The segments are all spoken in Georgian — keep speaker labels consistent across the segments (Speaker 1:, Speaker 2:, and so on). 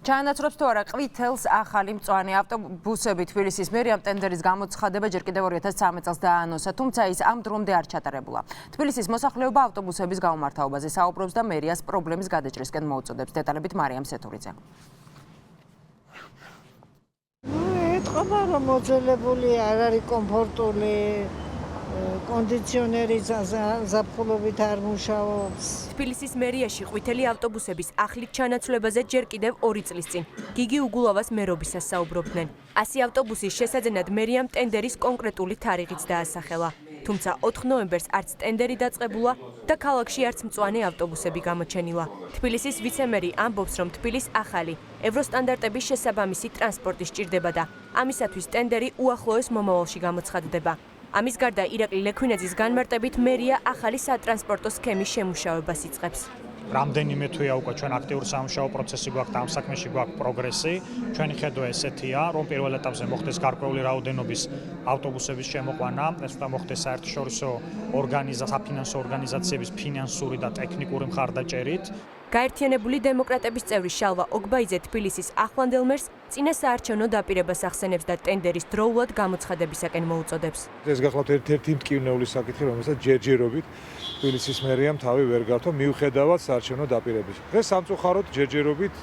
Speaker 1: ჩაანაცვლებს თუ არა ყვითელს ახალი მწვანე ავტობუსები თბილისის მერიამ ტენდერის გამოცხადება ჯერ კიდევ 2013 წელს დააანონსა, თუმცა ის ამ დრომდე არ ჩატარებულა. თბილისის მოსახლეობა ავტობუსების გამომართავობაზე საუბრობს და მერიას პრობლემის გადაჭრისკენ მოუწოდებს. დეტალებით მარიამ სეთურიძე.
Speaker 2: ეთყობა რომ მოძველებული არ არის კომფორტული. კონდიციონერი ზაფხულობით არ მუშაობს.
Speaker 3: თბილისის მერიაში ყვითელი ავტობუსების ახლით ჩანაცვლებაზე ჯერ კიდევ 2 წლის წინ გიგი უგულავას მერობისას საუბრობდნენ. 100 ავტობუსის შესაძენად მერიამ ტენდერის კონკრეტული თარიღიც დაასახელა. თუმცა 4 ნოემბერს არც ტენდერი დაწყებულა და ქალაქში არც მწვანე ავტობუსები გამოჩენილა. თბილისის ვიცემერი ამბობს, რომ თბილის ახალი ევროსტანდარტების შესაბამისი ტრანსპორტი სჭირდება და ამისათვის ტენდერი უახლოეს მომავალში გამოცხადდება. ამის გარდა ირაკლი ლექვინაძის განმარტებით მერია ახალი სატრანსპორტო სქემის შემუშავებას იწყებს.
Speaker 4: რამდენიმე თვეა უკვე ჩვენ აქტიური სამუშაო პროცესი გვაქვს და ამ საქმეში გვაქვს პროგრესი. ჩვენი ხედვა ესეთია, რომ პირველ ეტაპზე მოხდეს გარკვეული რაოდენობის ავტობუსების შემოყვანა, ეს უნდა მოხდეს საერთაშორისო საფინანსო ორგანიზაციების ფინანსური და ტექნიკური მხარდაჭერით.
Speaker 3: გაერთიანებული დემოკრატების წევრი შალვა ოგბაიძე თბილისის ახლანდელ მერს წინა საარჩევნო დაპირებას ახსენებს და ტენდერის დროულად გამოცხადებისაკენ მოუწოდებს.
Speaker 5: ეს გახლავთ ერთ-ერთი მტკივნეული საკითხი, რომელსაც ჯერჯერობით თბილისის მერიამ თავი ვერ გართო მიუხედავად საარჩევნო დაპირების. დღეს სამწუხაროდ ჯერჯერობით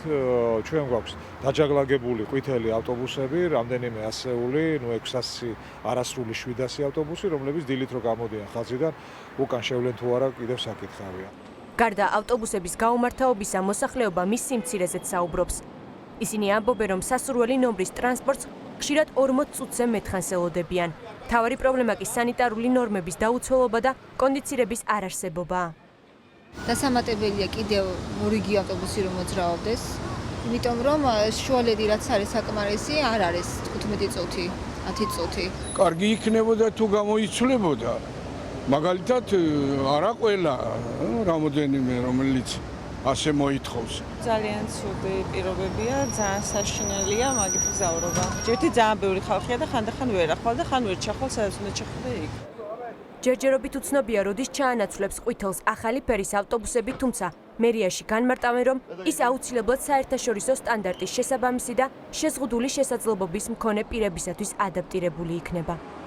Speaker 5: ჩვენ გვაქვს დაჯაგლაგებული ყვითელი ავტობუსები, რამდენიმე ასეული, 600 არასრული 700 ავტობუსი, რომლებიც დილით რო გამოდიან ხაზიდან, უკან შევლენ თუ არა კიდევ საკითხავია.
Speaker 3: გარდა ავტობუსების გაუმართავობისა, მოსახლეობა მის სიმცირეზეც საუბრობს. ისინი ამბობენ, რომ სასურველი ნომრის ტრანსპორტს ხშირად 40 წუთზე მეთხანს ელოდებიან. მთავარი პრობლემა კი სანიტარული ნორმების დაუცველობა და კონდიცირების არარსებობაა.
Speaker 6: დასამატებელია კიდევ რიგი ავტობუსი რომ მოძრაობდეს, იმიტომ რომ შუალედი რაც არის საკმარისი არ არის 15 წუთი, 10 წუთი.
Speaker 7: კარგი იქნებოდა თუ გამოიცვლებოდა. მაგალითად არა ყველა რამოდენიმე რომელიც ასე მოითხოვს.
Speaker 8: ძალიან ცუდი პირობებია, ძალიან საშინელია მაგით გზავრობა. ჯერთი ძალიან ბევრი ხალხია და ხანდახან ვერ ახვალ და ხან ვერ ჩახვალ, სადაც უნდა ჩახვიდე იქ.
Speaker 3: ჯერჯერობით უცნობია, როდის ჩაანაცვლებს ყვითელს ახალი ფერის ავტობუსები, თუმცა მერიაში განმარტავენ, რომ ის აუცილებლად საერთაშორისო სტანდარტის შესაბამისი და შეზღუდული შესაძლებლობის მქონე პირებისათვის ადაპტირებული იქნება.